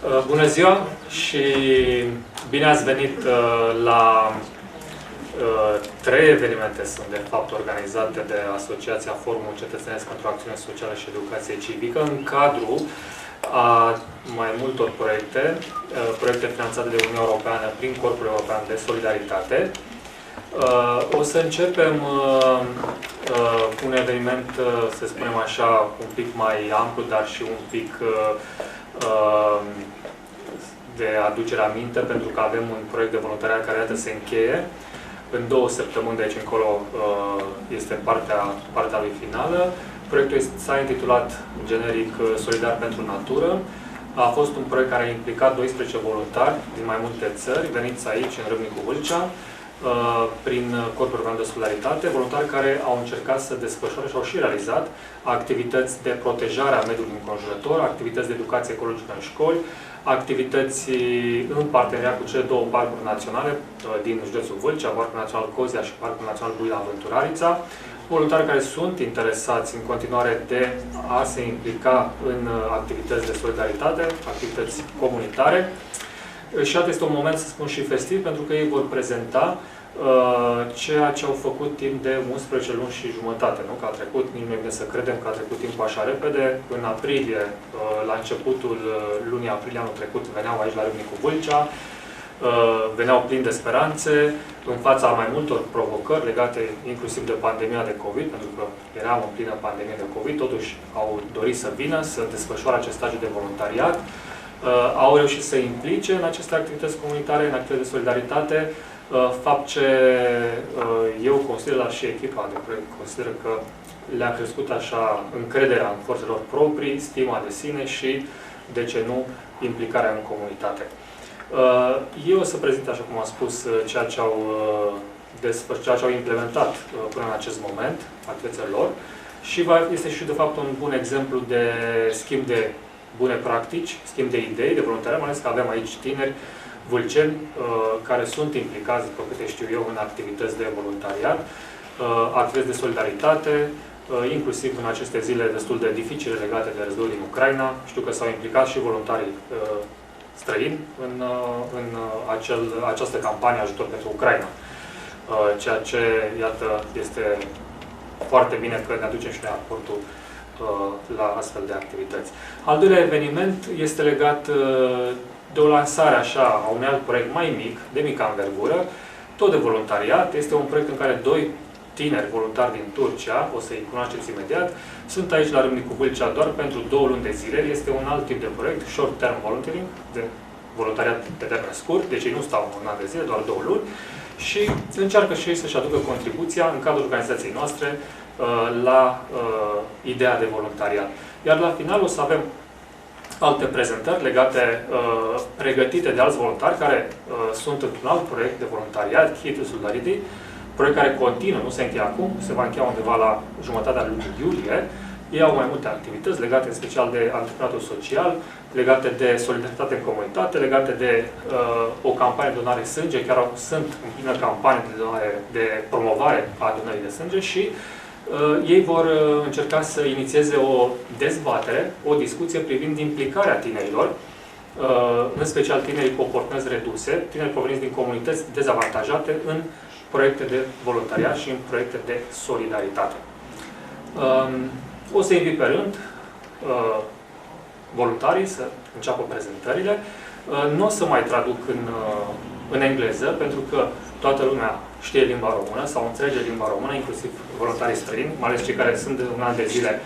Bună ziua și bine ați venit la 3 evenimente sunt de fapt organizate de Asociația Forumul Cetățenesc pentru Acțiune Socială și Educație Civică în cadrul a mai multor proiecte finanțate de Uniunea Europeană prin Corpul European de Solidaritate. O să începem cu un eveniment, să spunem așa, un pic mai amplu, dar și un pic de aducere aminte, pentru că avem un proiect de voluntariat care iată se încheie. În 2 săptămâni de aici încolo este partea lui finală. Proiectul s-a intitulat generic Solidar pentru Natură. A fost un proiect care a implicat 12 voluntari din mai multe țări, veniți aici, în Râmnicu Vâlcea, prin Corpul European de Solidaritate, voluntari care au încercat să desfășoare și au și realizat activități de protejare a mediului înconjurător, activități de educație ecologică în școli, activități în parteneriat cu cele 2 parcuri naționale din județul Vâlcea, Parcul Național Cozia și Parcul Național Buila-Vânturarița, voluntari care sunt interesați în continuare de a se implica în activități de solidaritate, activități comunitare. Și atât este un moment, să spun, și festiv, pentru că ei vor prezenta ceea ce au făcut timp de 11 luni și jumătate. Nu? Că a trecut, nici nu e bine să credem că a trecut timpul așa repede. În aprilie, la începutul lunii aprilie anul trecut, veneau aici la Râmnicu Vâlcea, veneau plini de speranțe, în fața mai multor provocări legate inclusiv de pandemia de COVID, pentru că eram în plină pandemie de COVID, totuși au dorit să vină, să desfășoare acest stagiu de voluntariat. Au reușit să implice în aceste activități comunitare, în activități de solidaritate, fapt ce eu consider, dar și echipa de proiect consideră că le-a crescut așa încrederea în forțelor proprii, stima de sine și, de ce nu, implicarea în comunitate. Eu o să prezint, așa cum am spus, ceea ce au implementat până în acest moment, activitățile lor, și este și, de fapt, un bun exemplu de schimb de bune practici, schimb de idei, de voluntariat, mai ales că avem aici tineri vâlceni care sunt implicați, după câte știu eu, în activități de voluntariat, activități de solidaritate, inclusiv în aceste zile destul de dificile legate de războiul din Ucraina. Știu că s-au implicat și voluntarii străini în această campanie ajutor pentru Ucraina. Ceea ce, iată, este foarte bine că ne aducem și noi aportul la astfel de activități. Al doilea eveniment este legat de o lansare așa a unui alt proiect mai mic, de mică învergură, tot de voluntariat. Este un proiect în care 2 tineri voluntari din Turcia, o să-i cunoașteți imediat, sunt aici la Râmnicu Vâlcea doar pentru 2 luni de zile. Este un alt tip de proiect, short term volunteering, de voluntariat pe termen scurt, deci ei nu stau un an de zile, doar 2 luni, și încearcă și ei să-și aducă contribuția în cadrul organizației noastre la ideea de voluntariat. Iar la final o să avem alte prezentări legate, pregătite de alți voluntari care sunt într-un alt proiect de voluntariat, Key to Solidarity, proiect care continuă, nu se încheie acum, se va încheia undeva la jumătatea lunii iulie. Ei au mai multe activități legate în special de antreprenoriatul social, legate de solidaritate în comunitate, legate de o campanie de donare sânge, chiar sunt în plină campanie de promovare a donării de sânge și ei vor încerca să inițieze o dezbatere, o discuție privind implicarea tinerilor, în special tinerii cu oportunități reduse, tineri proveniți din comunități dezavantajate, în proiecte de voluntariat și în proiecte de solidaritate. O să invit pe rând voluntarii să înceapă prezentările. Nu o să mai traduc în engleză, pentru că toată lumea știe limba română sau înțelege limba română, inclusiv voluntarii străini, mai ales cei care sunt de un an de zile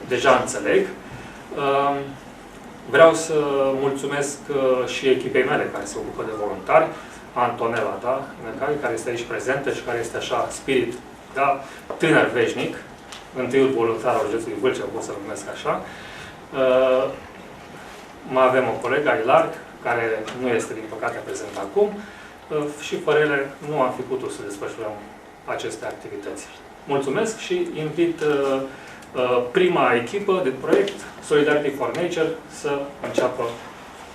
deja înțeleg. Vreau să mulțumesc și echipei mele care se ocupă de voluntari, Antonella, da? Care este aici prezentă și care este așa spirit, da? Tânăr veșnic, întâiul voluntar al județului Vâlcea, pot să-l numesc așa. Mai avem o colegă, Ilar, care nu este, din păcate, prezent acum, și fără ele nu am fi putut să desfășurăm aceste activități. Mulțumesc și invit prima echipă de proiect, Solidarity for Nature, să înceapă,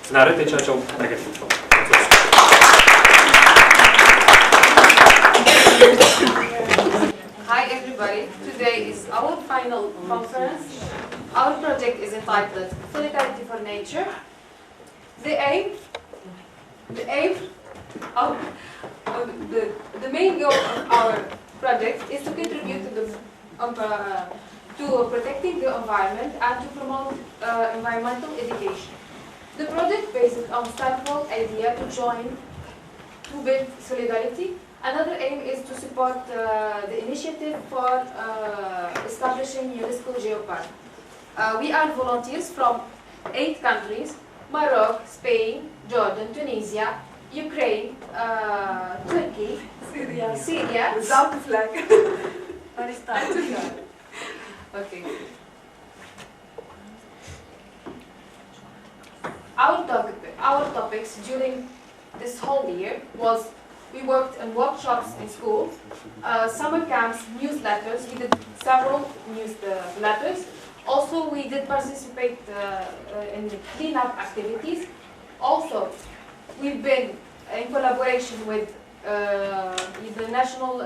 să ne arate ceea ce au pregătit. Mulțumesc! Hi everybody, today is our final conference. Our project is entitled Solidarity for Nature. The aim of the main goal of our project is to contribute to to protecting the environment and to promote environmental education. The project bases on Stanford's idea to join to build solidarity. Another aim is to support the initiative for establishing UNESCO Geopark. We are volunteers from 8 countries: Morocco, Spain, Jordan, Tunisia, Ukraine, Turkey, Syria. Without the flag. Okay. Our topics during this whole year was we worked in workshops in school, summer camps, newsletters. We did several newsletters. Also, we did participate in the cleanup activities. Also, we've been in collaboration with the national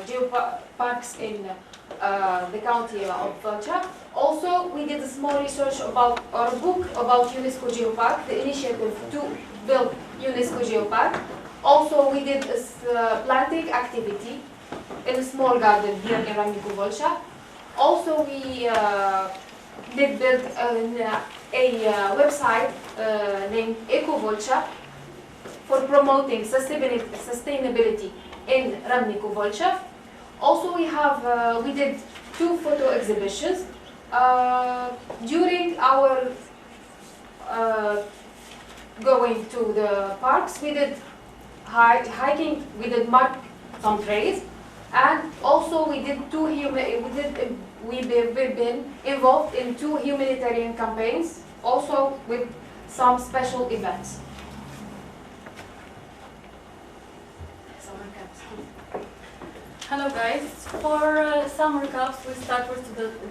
geoparks in the county of Valcha. Also, we did a small research about our book about UNESCO Geopark, the initiative to build UNESCO Geopark. Also, we did a planting activity in a small garden here in Ramniku Volcha. Also, we did build a website named Eco Volcha for promoting sustainability in Ramniku Volcha. Also, we did 2 photo exhibitions during our going to the parks. We did hiking. We did mark some trails, and also we did we've been involved in 2 humanitarian campaigns, also with some special events. Hello guys, for summer camps we start with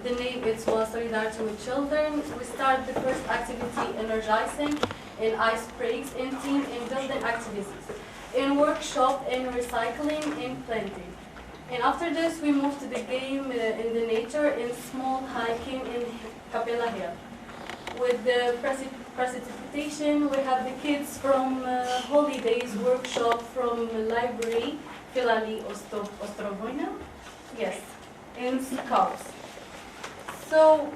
the name, it's Solidarity with Children. We start the first activity energizing, in ice breaks, in team, in building activities, in workshop, in recycling, in planting. And after this we move to the game in the nature, in small hiking in Capella Hill. With the precipitation we have the kids from holidays workshop from library, Filali Ostrovojna, yes, in Scouts. So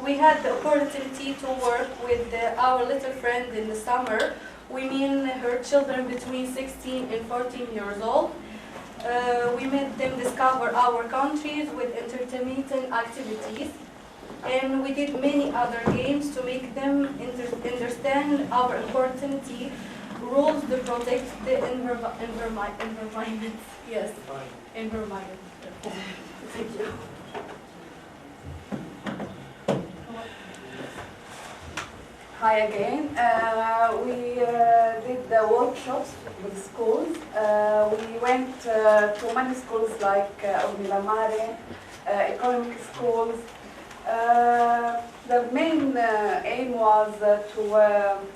we had the opportunity to work with our little friend in the summer. We mean her children between 16 and 14 years old. We made them discover our countries with intermittent activities. And we did many other games to make them understand our opportunity, rules to protect the environment. Yes, environment. Thank you. Hi again. We did the workshops with schools. We went to many schools like Milamare, economic schools. The main aim was to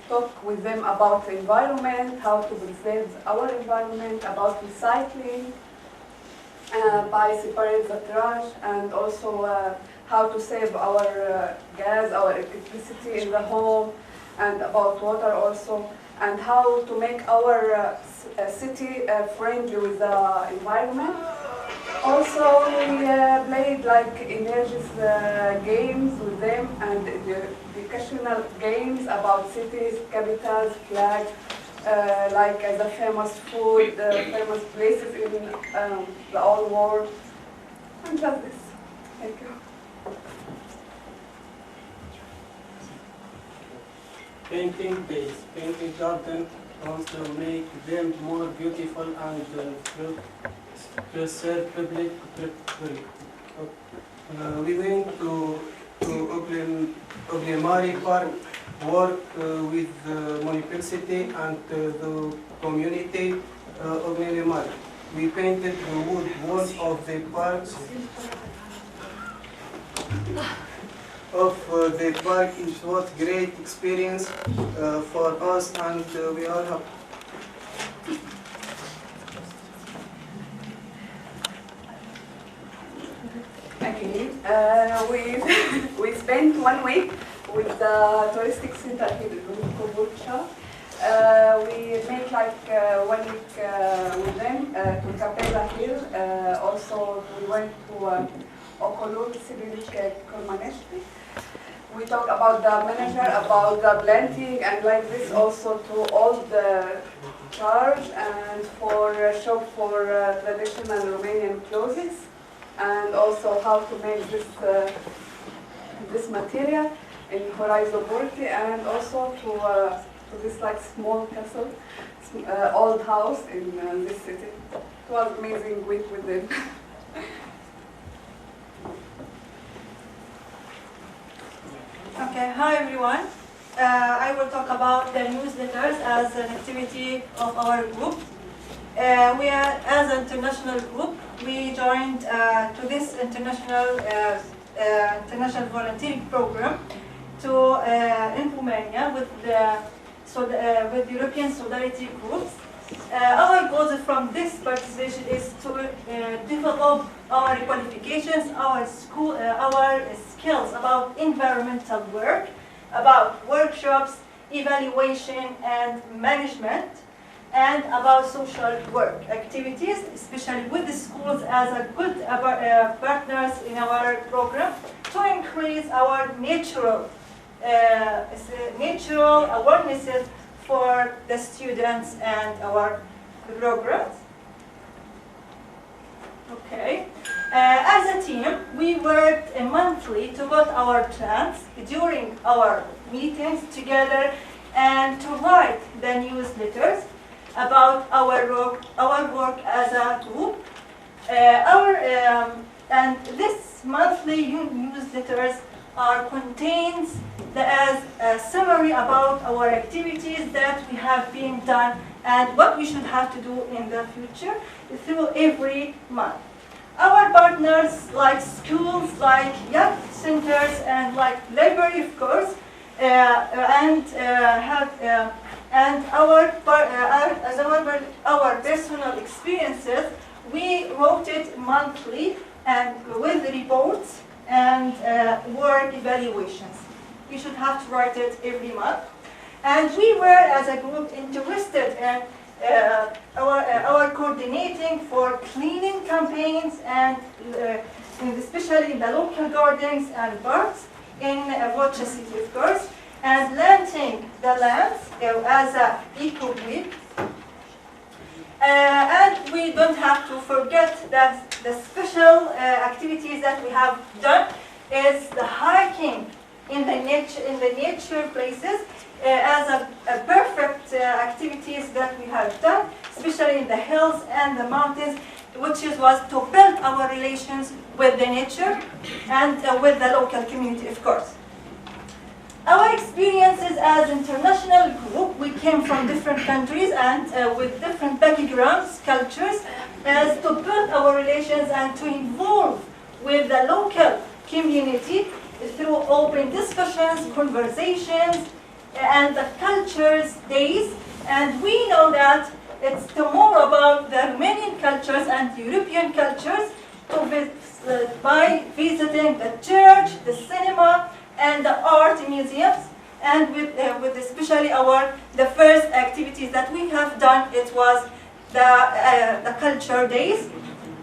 talk with them about the environment, how to preserve our environment, about recycling, by separate the trash, and also how to save our gas, our electricity in the home, and about water also, and how to make our city friendly with the environment. Also, we played like energies games with them, and educational games about cities, capitals, flag, like the famous food, famous places in the whole world, and just this. Thank you. Painting base, painting garden also make them more beautiful and preserve public. We went to Oglemari Park, work with the municipality and the community of Oglemari. We painted the wood walls of the park. It was great experience for us, and we are happy. Okay, we spent 1 week with the touristic center here in Koburcha. We make like 1 week with them to Capella Hill. Also, we went to Okolur Sibilik Kurmaneshti. We talk about the manager, about the planting, and like this also to all the charge and for shop for traditional Romanian clothes, and also how to make this material in Horizontality, and also to this like small castle, old house in this city. It was amazing week with them. Okay, hi everyone. I will talk about the newsletters as an activity of our group. We are, as an international group, we joined to this international volunteering program in Romania with European Solidarity groups. Our goals from this participation is to develop our qualifications, our skills about environmental work, about workshops, evaluation and management, and about social work activities, especially with the schools as a good partners in our program, to increase our natural awarenesses for the students and our programs. Okay. As a team, we worked monthly to put our plans during our meetings together and to write the newsletters about our work as a group. And this monthly newsletters contains as a summary about our activities that we have been done and what we should have to do in the future through every month. Our partners like schools, like youth centers, and like library, of course, and our personal experiences, we wrote it monthly and with reports and work evaluations. We should have to write it every month. And we were, as a group, interested in our coordinating for cleaning campaigns and especially in the local gardens and parks in Vodka City, of course, and planting the lands as an eco-green. And we don't have to forget that the special activities that we have done is the hiking in the nature places as a perfect activities that we have done, especially in the hills and the mountains, which was to build our relations with the nature and with the local community, of course. Our experiences as international group, we came from different countries and with different backgrounds, cultures, as to build our relations and to involve with the local community through open discussions, conversations, and the cultures days. And we know that it's more about the Romanian cultures and European cultures by visiting the church, the cinema, and the art museums, and with especially the first activities that we have done, it was the culture days,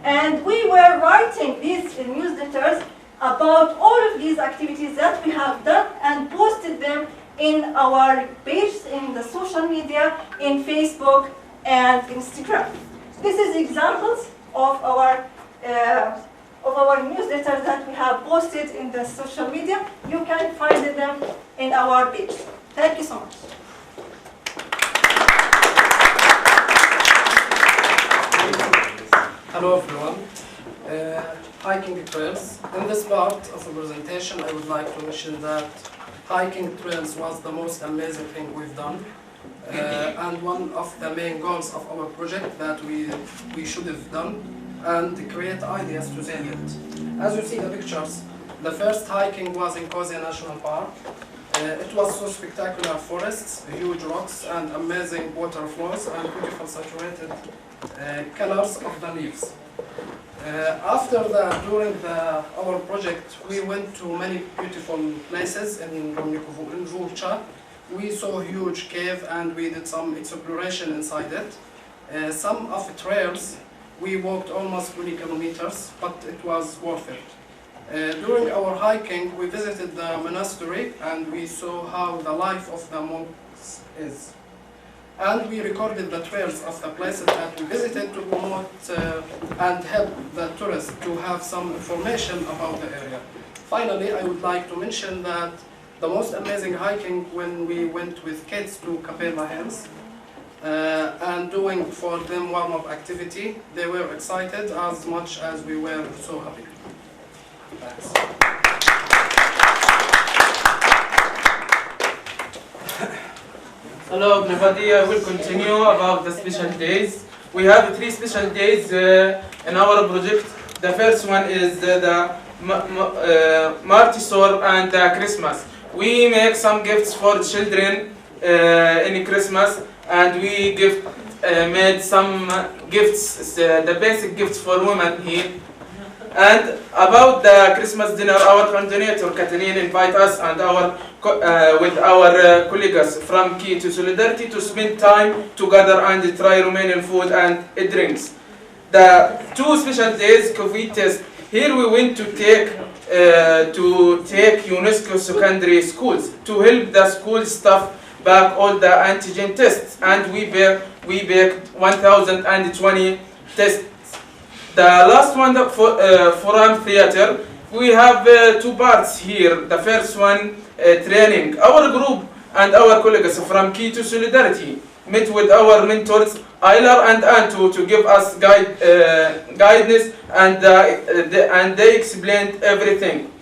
and we were writing these newsletters about all of these activities that we have done and posted them in our page in the social media, in Facebook and Instagram. This is examples of our newsletters that we have posted in the social media. You can find them in our page. Thank you so much. Hello everyone. Hiking trails. In this part of the presentation, I would like to mention that hiking trails was the most amazing thing we've done. And one of the main goals of our project that we should have done and create ideas to save it. As you see the pictures, the first hiking was in Kozia National Park. It was so spectacular forests, huge rocks and amazing waterfalls and beautiful saturated colors of the leaves. During our project, we went to many beautiful places in Rumnikuvucha. We saw a huge cave and we did some exploration inside it. Some of the trails, we walked almost 20 kilometers, but it was worth it. During our hiking, we visited the monastery and we saw how the life of the monks is. And we recorded the trails of the places that we visited to promote and help the tourists to have some information about the area. Finally, I would like to mention that the most amazing hiking when we went with kids to Capella Hills and doing for them warm-up activity. They were excited as much as we were so happy. Thanks. Hello everybody, I will continue about the special days. We have 3 special days in our project. The first one is the Martisor and Christmas. We make some gifts for children in Christmas and we made some gifts, the basic gifts for women here. And about the Christmas dinner, our coordinator Katalin invite us and with our colleagues from Key to Solidarity to spend time together and try Romanian food and drinks. The 2 special days COVID test. Here we went to take UNESCO secondary schools to help the school staff back all the antigen tests, and we baked 1,020 tests. The last one, the Forum Theater, we have 2 parts here. The first one, training. Our group and our colleagues from Key to Solidarity met with our mentors, Aylar and Antu, to give us guidance, and they explained everything.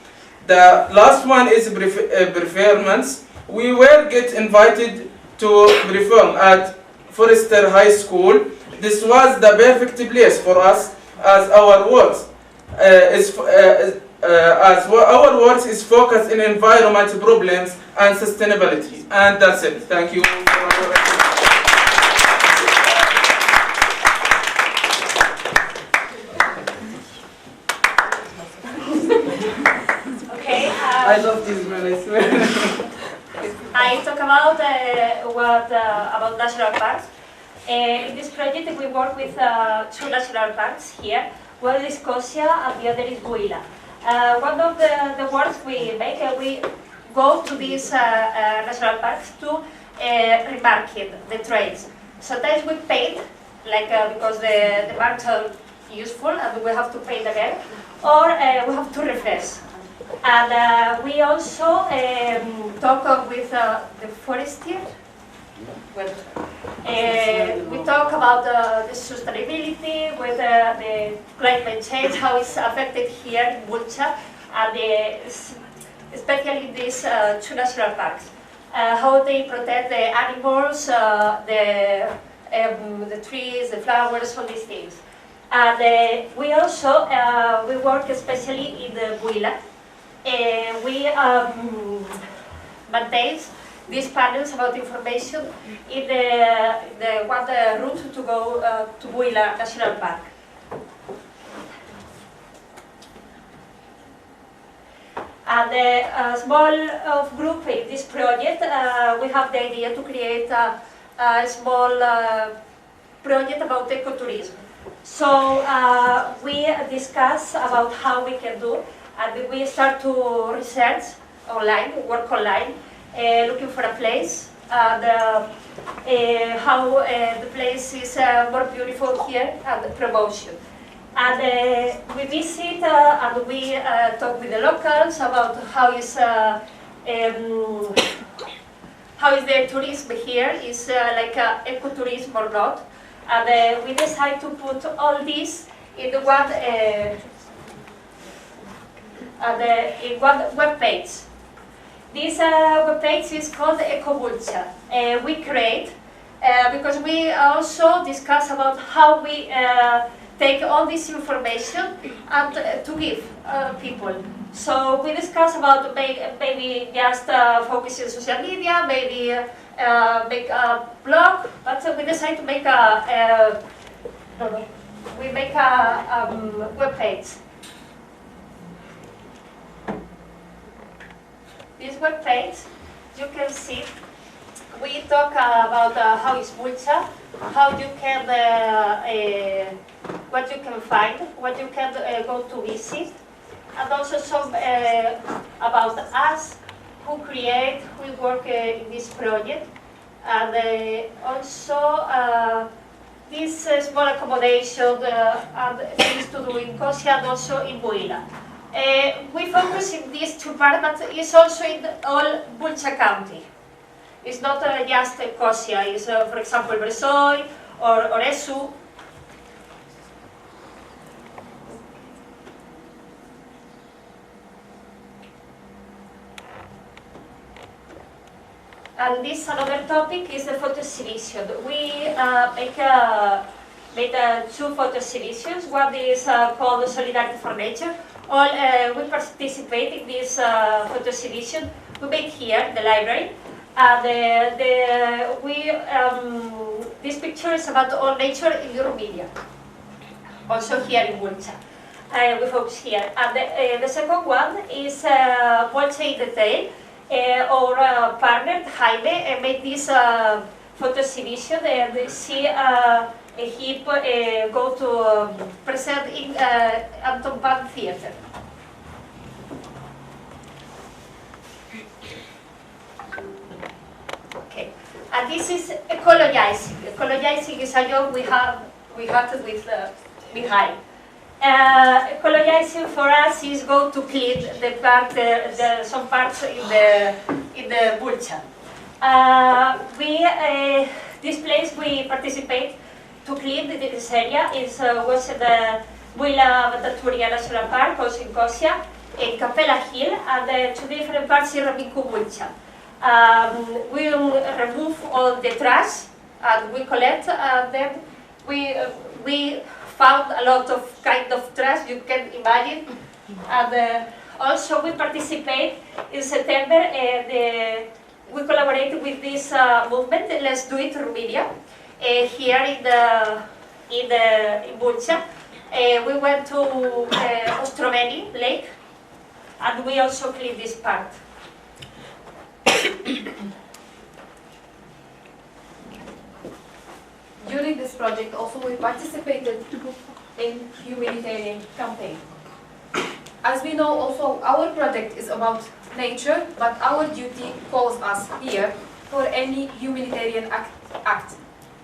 The last one is performance. We were invited to perform at Forester High School. This was the perfect place for us, as our works is focused in environmental problems and sustainability. And that's it. Thank you. Okay. I love this man, I swear. I talk about about national parks. In this project, we work with 2 national parks here. One is Scotia and the other is Buila. One of the works we make, we go to these national parks to remarket the trails. Sometimes we paint, like because the marks are useful and we have to paint again, or we have to refresh. And we also talk with the forester. We talk about the sustainability with the climate change, how it's affected here in Bulcha, and especially these 2 national parks, how they protect the animals, the trees, the flowers, all these things. And we also we work especially in the Buila. We maintain these panels about information in the route to go to Buila National Park. And a small group in this project, we have the idea to create a small project about ecotourism. So we discuss about how we can do, and we start to research online, work online, looking for a place, and how the place is more beautiful here, and the promotion. And we visit and we talk with the locals about how is the tourism here, is like ecotourism or not. And we decide to put all this in one web page. This web page is called EcoBulcha. We create because we also discuss about how we take all this information and to give people. So we discuss about maybe just focus on social media, maybe make a blog, but we decide to make we make a web page. This web page, you can see, we talk about how is Bulcha, how you can, what you can find, what you can go to visit, and also some about us, who create, who work in this project, and also this small accommodation and things to do in Kosia and also in Buila. We focus in these two parts, but it's also in all Bulcha County. It's not just Kosia, it's for example Bresoy or Oresu. And this another topic is the photo exhibition. We made two photo exhibitions. One is called Solidarity for Nature. We participate in this photo exhibition. We made here, the library. This picture is about all nature in Romania. Also here in Bulcha. We focus here. And the second one is Bulcha in detail. Our partner, Jaime, made this photo exhibition and see him go to present in Anton Pan Theater. Okay, and this is ecologizing. Ecologizing is a job we had with Mihail. Ecologizing for us is go to clean some parts in the Bulcha. This place we participate to clean this area was the Buila Bataturia National Park, also in Kosia, in Capella Hill, and two different parts in Ramiku Bulcha. We remove all the trash and we collect, and then we found a lot of kind of trash you can imagine, and also we participate in September. We collaborate with this movement. Let's Do It Romania here in Bulcha. We went to Ostroveni Lake, and we also cleaned this part. During this project also we participated in humanitarian campaign. As we know also our project is about nature, but our duty calls us here for any humanitarian act.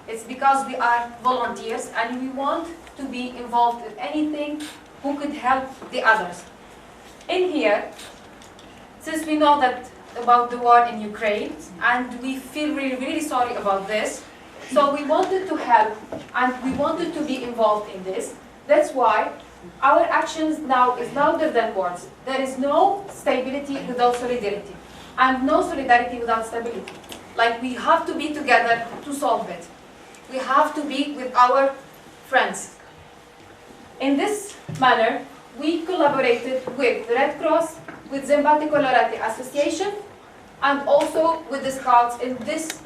It's because we are volunteers and we want to be involved in anything who could help the others. In here, since we know that about the war in Ukraine and we feel really sorry about this, so we wanted to help and we wanted to be involved in this. That's why our actions now is louder than words. There is no stability without solidarity and no solidarity without stability. Like we have to be together to solve it. We have to be with our friends. In this manner, we collaborated with the Red Cross, with Zembati Colorati Association, and also with the Scouts in this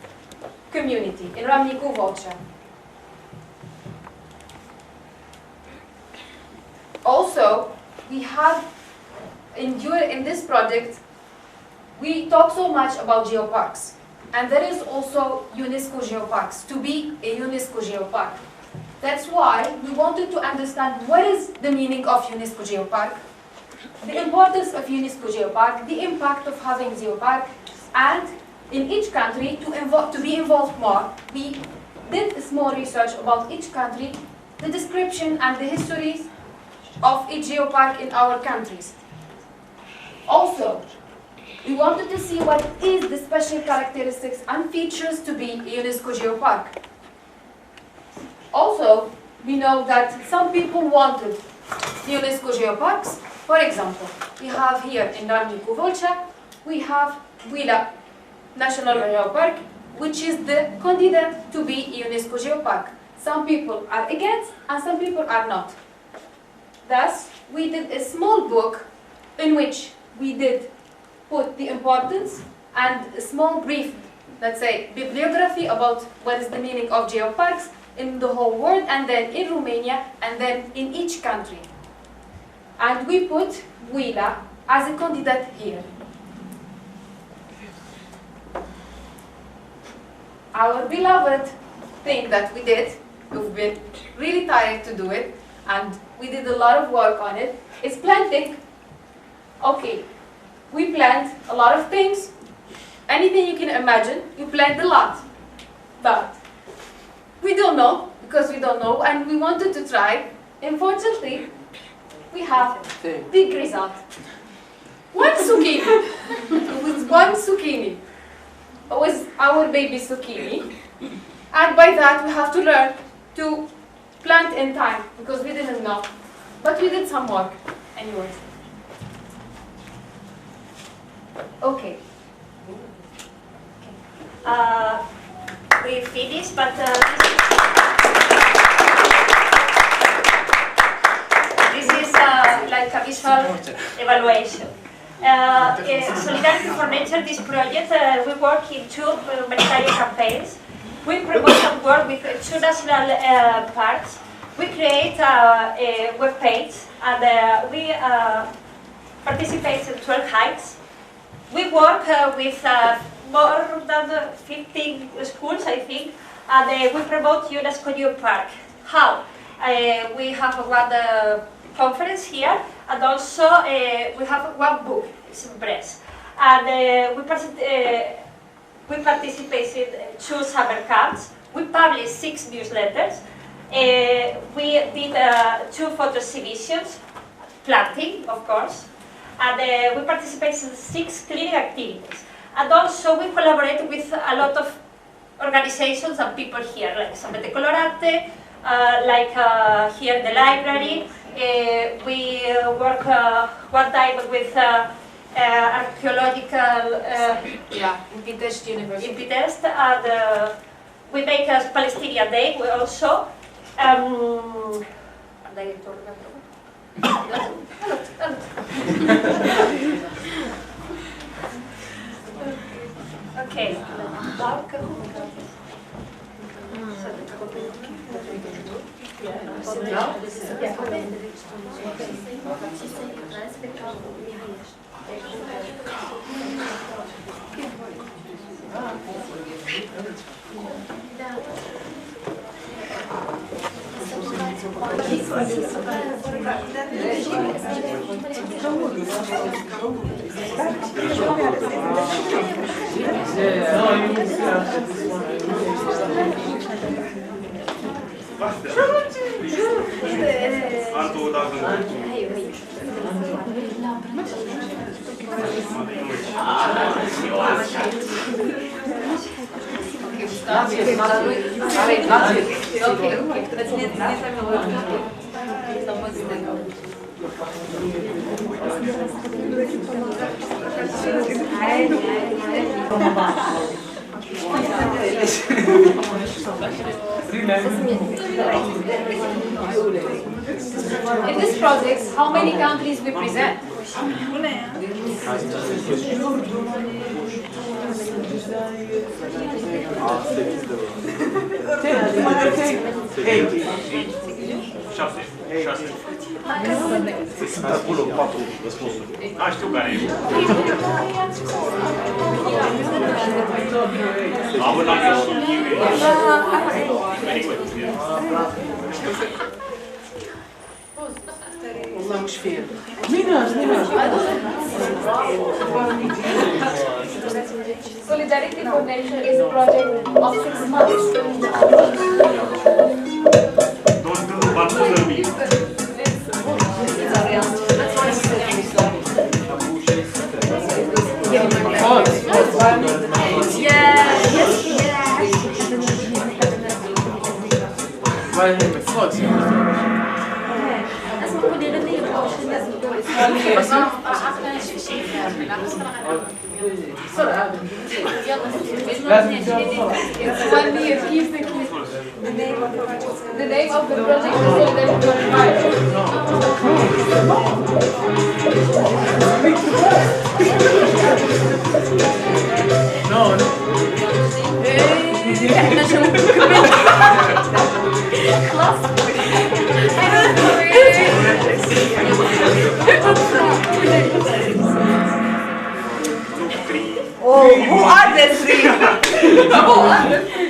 community, in Ramnicu Volcha. Also, we have, in this project, we talk so much about geoparks. And there is also UNESCO geoparks, to be a UNESCO geopark. That's why we wanted to understand what is the meaning of UNESCO geopark, the importance of UNESCO geopark, the impact of having geopark, and in each country to be involved more. We did small research about each country, the description and the histories of each geopark in our countries. Also, we wanted to see what is the special characteristics and features to be a UNESCO geopark. Also, we know that some people wanted UNESCO geoparks. For example, we have here in Ramnicu Volcha, we have Buila National Geopark, which is the candidate to be a UNESCO geopark. Some people are against and some people are not. Thus, we did a small book in which we did put the importance and a small brief, let's say, bibliography about what is the meaning of geoparks in the whole world, and then in Romania, and then in each country. And we put Willa as a candidate here. Our beloved thing that we did, we've been really tired to do it, and we did a lot of work on it, is planting. Okay, we plant a lot of things, anything you can imagine, you plant a lot. But we don't know, because we don't know, and we wanted to try. Unfortunately, we have big result. One zucchini. It was one zucchini. It was our baby zucchini. And by that, we have to learn to plant in time, because we didn't know. But we did some work anyways. Okay. We finished, but this is like a visual evaluation. Solidarity for Nature, this project, we work in two humanitarian campaigns. We promote and work with two national parks. We create a web page, and we participate in 12 hikes. We work with more than 15 schools, I think, and we promote UNESCO New Park. How? We have one conference here, and also we have one book, it's in press. And we participate in 2 summer camps. We published 6 newsletters. We did 2 photo exhibitions, planting, of course, and we participate in 6 cleaning activities. And also we collaborate with a lot of organizations and people here, like Sapete Colorate, like here the library. We work one time with archaeological in Pitești University. in Pitești, and we make a Palestinian Day. We also okay. In this project, how many countries we present? Știu care e. Am un alt și very good. والله مش فين. Solidarity for Nature is a project of 6 months. Don't do what to me. It's 1 year, keep the key. The name of the project is Solidarity for Nature. No. who are the three? Who are the three?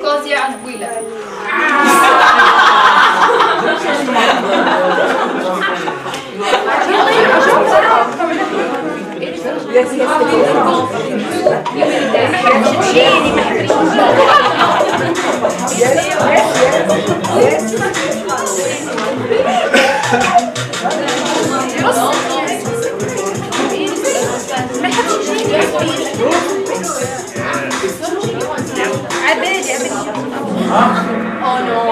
Kozia and Wheeler. Oh no.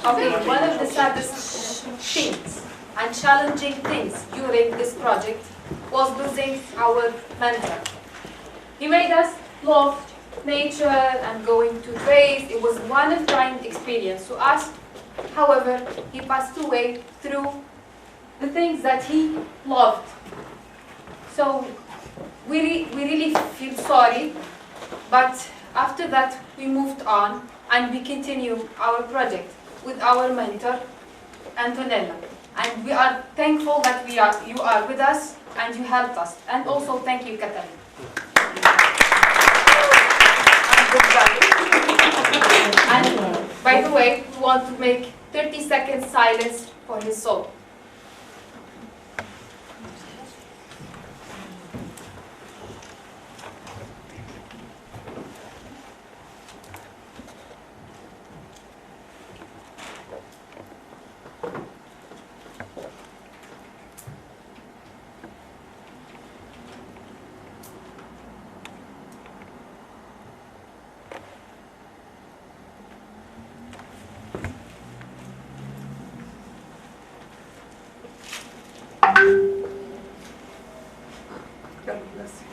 Okay, one of the saddest things and challenging things during this project was losing our mentor. He made us love nature and going to trails. It was one of a kind experience to us. However, he passed away through the things that he loved. So we really feel sorry, but after that we moved on and we continue our project with our mentor, Antonella. And we are thankful that you are with us and you helped us. And also thank you, Katalin. And by the way, we want to make 30 seconds silence for his soul. God bless you.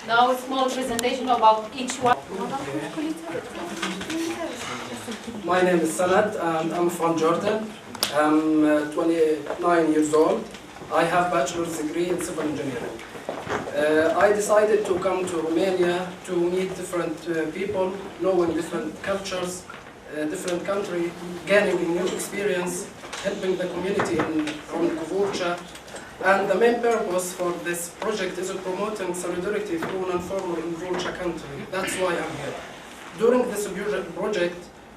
Now a small presentation about each one. My name is Sanad and I'm from Jordan. I'm 29 years old. I have bachelor's degree in civil engineering. I decided to come to Romania to meet different people, knowing different cultures, different country, gaining a new experience, helping the community from Kuvurcha. And the main purpose for this project is promoting solidarity through non-formal in Kuvurcha country. That's why I'm here. During this project,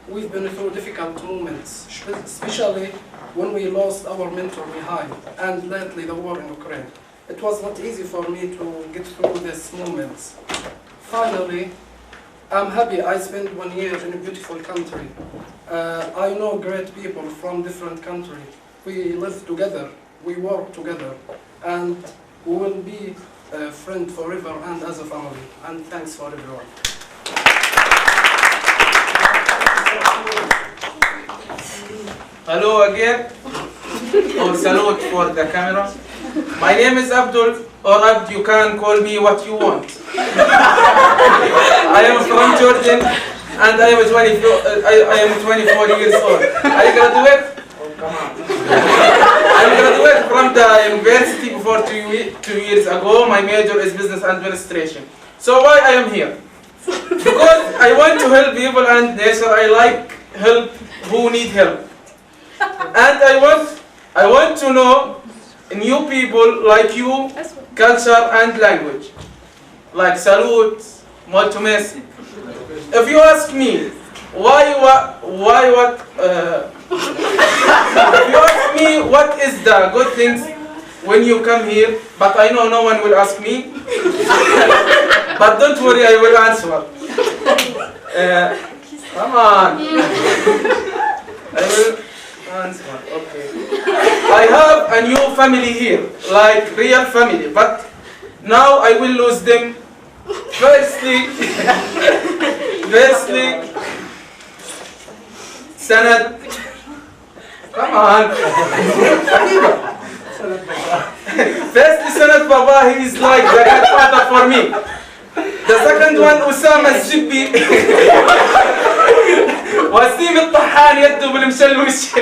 we've been through difficult moments, especially when we lost our mentor behind, and lately the war in Ukraine. It was not easy for me to get through these moments. Finally, I'm happy I spent 1 year in a beautiful country. I know great people from different countries. We live together, we work together, and we will be friends forever and as a family. And thanks for everyone. Thank you. Hello again. Or salute for the camera. My name is Abdul, or Abd, you can call me what you want. I am from Jordan, and I am 24 years old. I graduate. Oh, come on. I graduated from the university before 2 years ago. My major is business administration. So why I am here? Because I want to help people and nature. I like help who need help. And I want to know new people like you, culture and language, like salute, multumes. If you ask me if you ask me what is the good things when you come here, but I know no one will ask me. But don't worry, I will answer. Come on. I will answer. Okay. I have a new family here, like real family, but now I will lose them. Firstly, Sanad. Come on. Firstly, Sanad Baba, he is like the godfather for me. The second one, Usama Zibi. وسيم الطحان يده بالمشلوش.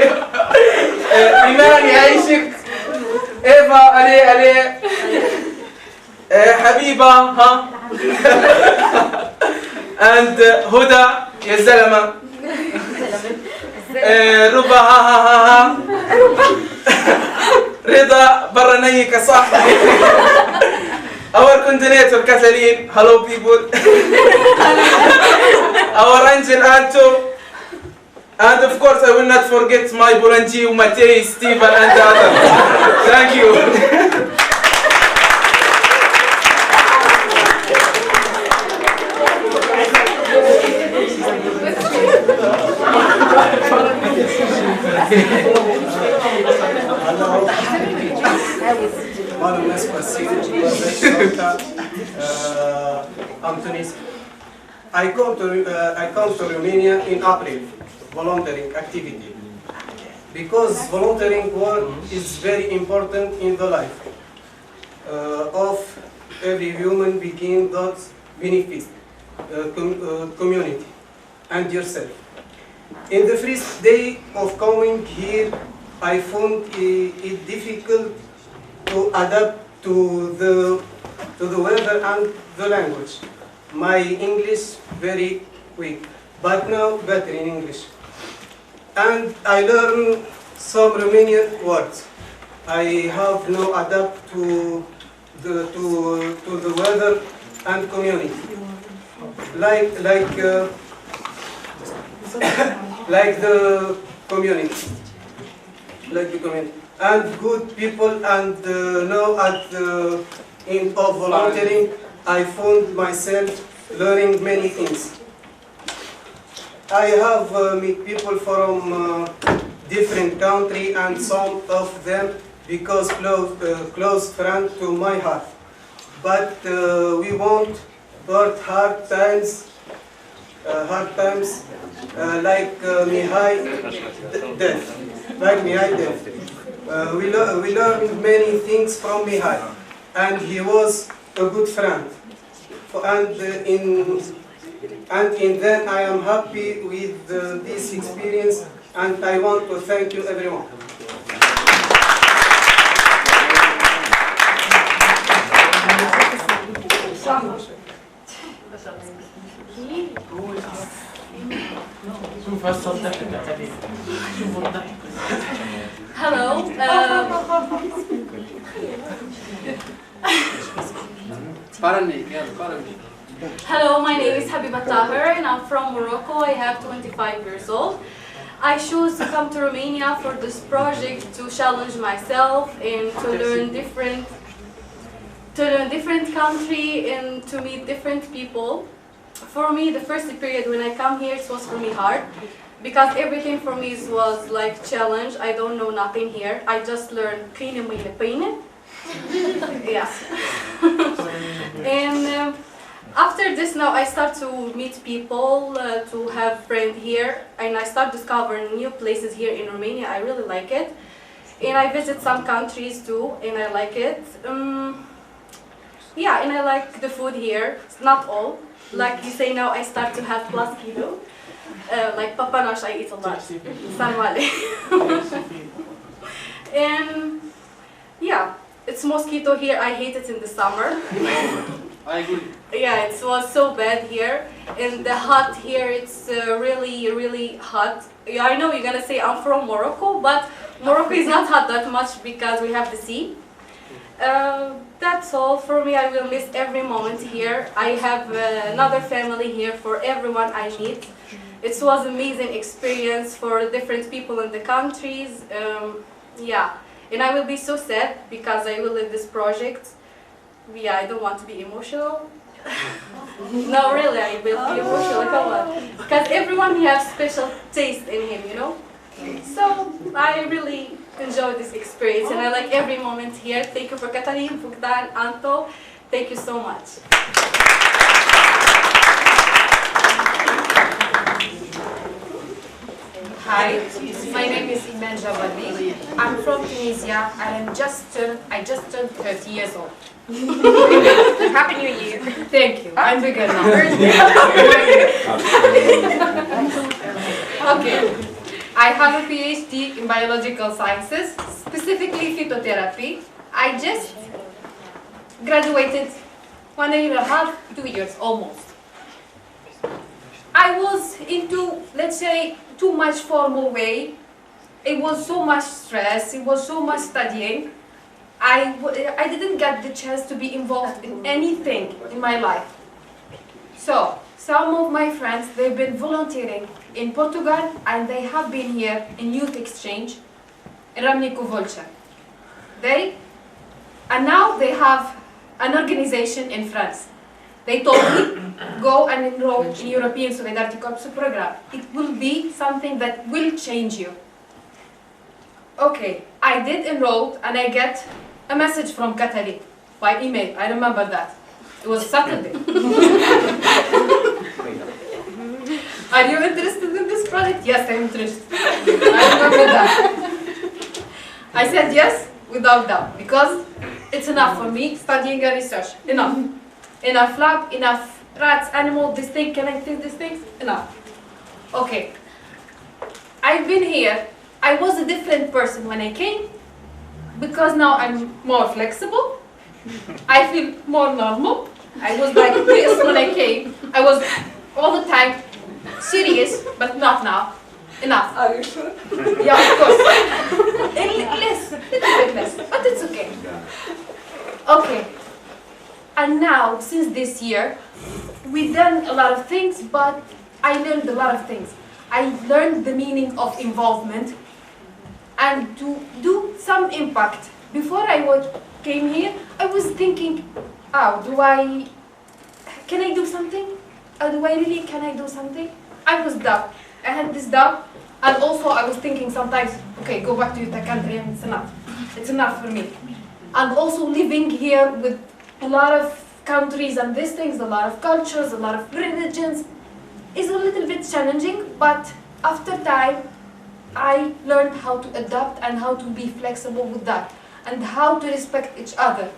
إيمان يعيشك. إيفا علي. حبيبة ها. And هدى يا زلمة. ربا ها. رضا برا نيك صح. Our coordinator Kathleen, hello people. Our angel Anto. And of course I will not forget my volunteer Matei, Stephen and the others. Thank you. I come to Romania in April, volunteering activity, because volunteering work is very important in the life of every human being that benefits community and yourself. In the first day of coming here, I found it difficult to adapt to the weather and the language. My English very weak, but now better in English. And I learned some Romanian words. I have now adapt to the weather and community. Like the community. And good people, and now at the end of volunteering, I found myself learning many things. I have met people from different countries, and some of them because close friends to my heart. But we won't hurt hard times like Mihai death. We learned many things from Mihai, and he was a good friend. And in that I am happy with this experience, and I want to thank you everyone. Hello. Hello, my name is Habiba Taher and I'm from Morocco. I have 25 years old. I choose to come to Romania for this project to challenge myself and to learn different country and to meet different people. For me, the first period when I come here, it was for me hard because everything for me was like challenge. I don't know nothing here. I just learned cleaning my pain. Yeah. And After this, now I start to meet people, to have friends here, and I start discovering new places here in Romania. I really like it. And I visit some countries too, and I like it. Yeah, and I like the food here. It's not all. Like you say now, I start to have plus kilo. Like papanash, I eat a lot. Sarmale. And yeah, it's mosquito here. I hate it in the summer. I agree. Yeah, it was so bad here. And the hot here, it's really, really hot. Yeah, I know you're gonna say I'm from Morocco, but Morocco is not hot that much because we have the sea. That's all for me. I will miss every moment here. I have another family here for everyone I meet. It was an amazing experience for different people in the countries. Yeah, and I will be so sad because I will leave this project. Yeah, I don't want to be emotional. No, really, I will be emotional. Come on, because everyone has special taste in him, you know. So I really enjoy this experience, and I like every moment here. Thank you for Katalin, Bogdan, Anto. Thank you so much. Hi, my name is Iman Jabali. I'm from Tunisia and I just turned 30 years old. Happy New Year. Thank you. I'm bigger now. Okay. I have a PhD in biological sciences, specifically phytotherapy. I just graduated 1 year and a half, 2 years almost. I was into, let's say, too much formal way. It was so much stress, it was so much studying. I didn't get the chance to be involved in anything in my life. So, some of my friends, they've been volunteering in Portugal and they have been here in youth exchange in Ramnicu Volce. And now they have an organization in France. They told me, go and enroll in European Solidarity Corps program. It will be something that will change you. Okay, I did enroll and I get a message from Katalin by email. I remember that. It was Saturday. Are you interested in this project? Yes, I'm interested. I remember that. I said yes without doubt because it's enough for me studying and research. Enough. Enough lab, enough rats, animals, this thing, connecting these things, enough. Okay. I've been here. I was a different person when I came because now I'm more flexible. I feel more normal. I was like this when I came. I was all the time serious, but not now. Enough. Are you sure? Yeah, of course. A little bit less, but it's okay. Okay. And now, since this year, we've done a lot of things, but I learned a lot of things. I learned the meaning of involvement and to do some impact. Before I came here, I was thinking, can I do something? Can I do something? I was doubt. I had this doubt, and also I was thinking sometimes, okay, go back to your country and it's enough. It's enough for me. And also living here with a lot of countries and these things, a lot of cultures, a lot of religions, is a little bit challenging, but after time, I learned how to adapt and how to be flexible with that, and how to respect each other.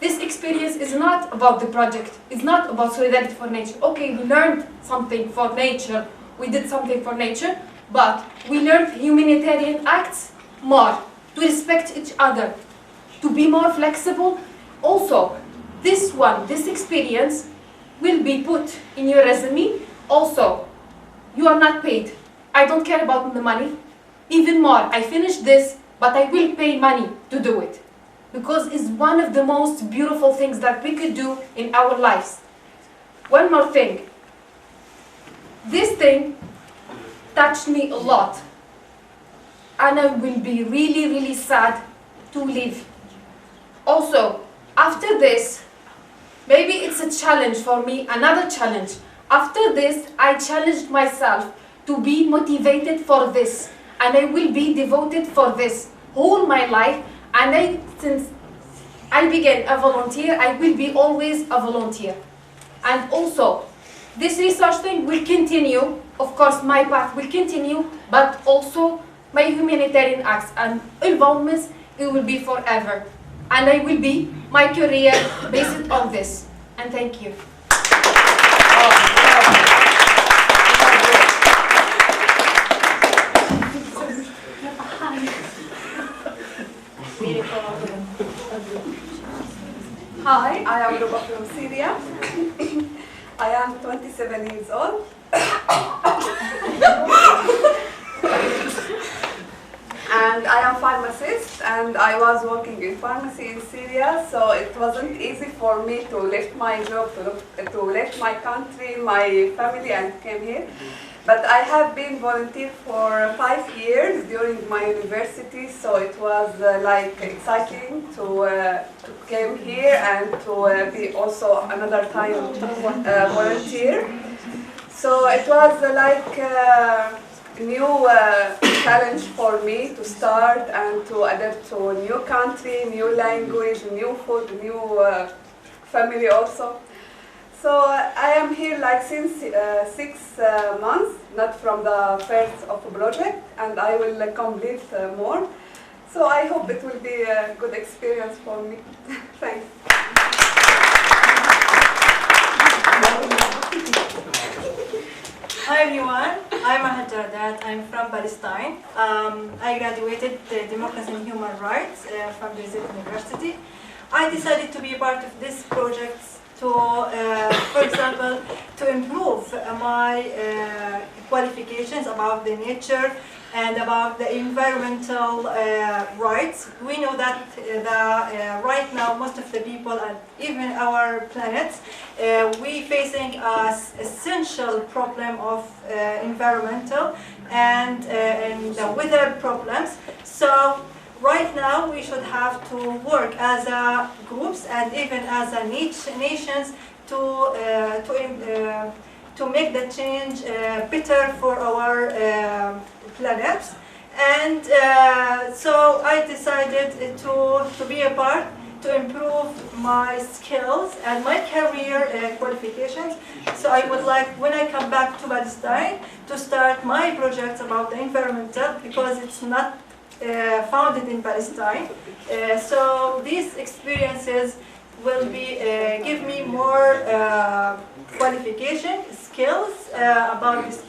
This experience is not about the project, it's not about solidarity for nature. Okay, we learned something for nature, we did something for nature, but we learned humanitarian acts more, to respect each other, to be more flexible. Also, this experience will be put in your resume. Also, you are not paid. I don't care about the money. Even more, I finished this, but I will pay money to do it. Because it's one of the most beautiful things that we could do in our lives. One more thing. This thing touched me a lot. And I will be really, really sad to leave. Also, after this, maybe it's a challenge for me, another challenge. After this, I challenged myself to be motivated for this. And I will be devoted for this all my life. And since I began a volunteer, I will be always a volunteer. And also, this research thing will continue. Of course, my path will continue, but also my humanitarian acts and involvements, it will be forever. And I will be my career based on this. And thank you. Hi, I am Ruba from Syria. I am 27 years old. And I am pharmacist, and I was working in pharmacy in Syria, so it wasn't easy for me to leave my job, to leave my country, my family, and came here. But I have been volunteer for 5 years during my university, so it was like exciting to came here and to be also another time volunteer. So it was like new challenge for me to start and to adapt to a new country, new language, new food, new family also. So I am here like since 6 months, not from the first of the project, and I will complete more. So I hope it will be a good experience for me. Thanks. Hi everyone, I'm Ahad Jardat. I'm from Palestine. I graduated Democracy and Human Rights from the University. I decided to be part of this project to, for example, to improve my qualifications about the nature and about the environmental rights. We know that right now most of the people and even our planet, we facing an essential problem of environmental and the weather problems. So right now we should have to work as a groups and even as a nations to make the change better for our planets. And so I decided to be a part to improve my skills and my career qualifications. So I would like, when I come back to Palestine, to start my projects about the environmental, because it's not founded in Palestine. So these experiences will be give me more qualification, skills about this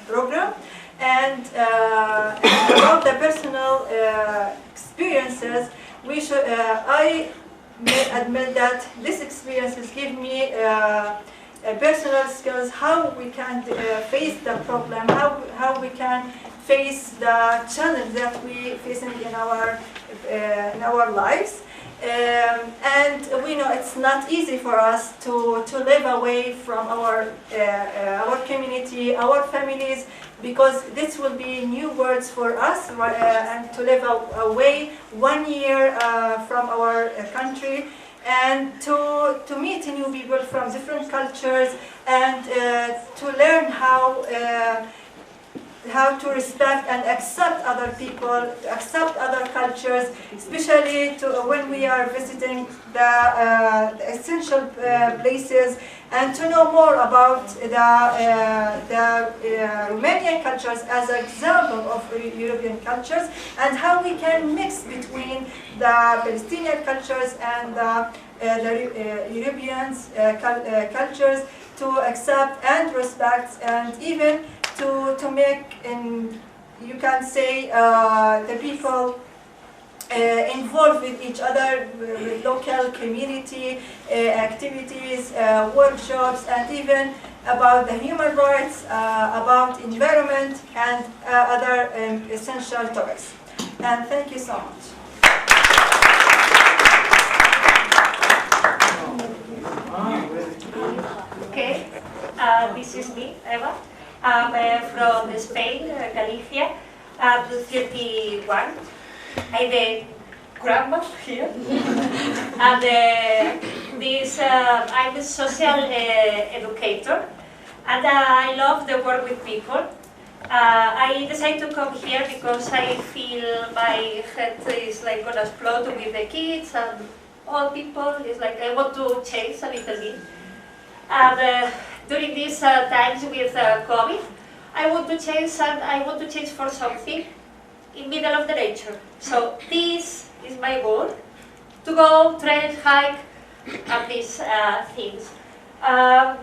program, and about the personal experiences. We should. I may admit that these experiences give me personal skills, how we can face the problem, how we can face the challenge that we facing in our lives. And we know it's not easy for us to live away from our community, our families, because this will be new words for us, and to live away 1 year from our country, and to meet new people from different cultures, and to learn how to respect and accept other people, to accept other cultures, especially when we are visiting the essential places, and to know more about the Romanian cultures as an example of European cultures, and how we can mix between the Palestinian cultures and the European cultures, to accept and respect, and even to make, you can say, the people involved with each other, with local community activities, workshops, and even about the human rights, about environment, and other essential topics. And thank you so much. Okay, this is me, Eva. I'm from Spain, Galicia. I'm 31. I'm the grandma here. And I'm a social educator, and I love the work with people. I decided to come here because I feel my head is like gonna explode with the kids and all people. It's like I want to change a little bit. And during these times with COVID, I want to change, and I want to change for something in middle of the nature. So this is my goal, to go, train, hike, and these things.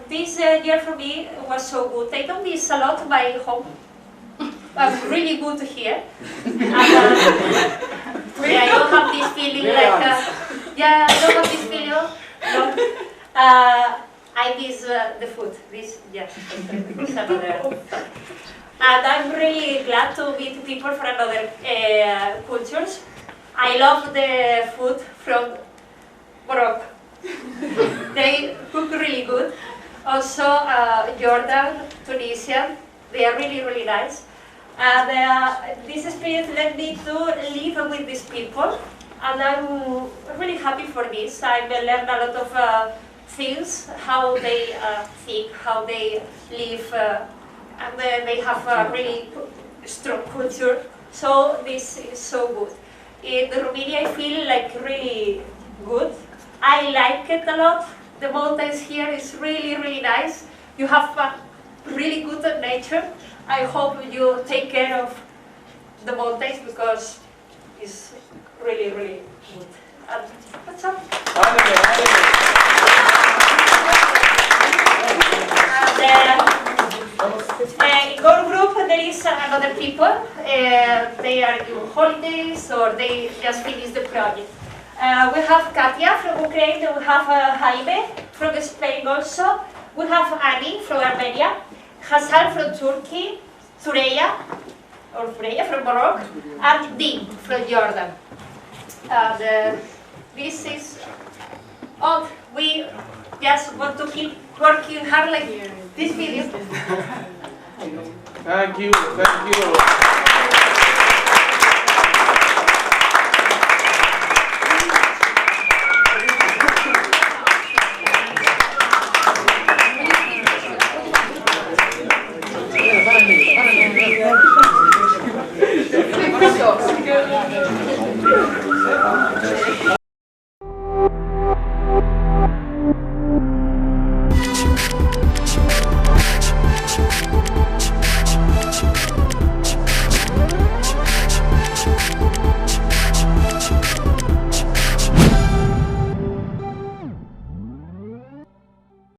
This year for me was so good. I don't miss a lot my home. I'm really good here. And, yeah, I don't have this feeling like, yeah, I don't have this feeling, no. I miss the food. This, yes, is another. And I'm really glad to meet people from other cultures. I love the food from Morocco. They cook really good. Also, Jordan, Tunisia, they are really, really nice. And this experience led me to live with these people. And I'm really happy for this. I've learned a lot of things, how they think, how they live, and they have a really strong culture. So this is so good. In Romania, I feel like really good. I like it a lot. The mountains here is really, really nice. You have a really good nature. I hope you take care of the mountains because it's really, really good. And that's all. And in our group there is another people. They are in holidays or they just finished the project. We have Katia from Ukraine, we have Jaime from Spain also, we have Annie from Armenia, Hassan from Turkey, Thureya from Morocco, and Dean from Jordan. And this is all. We just want to keep working hard like this video. Thank you.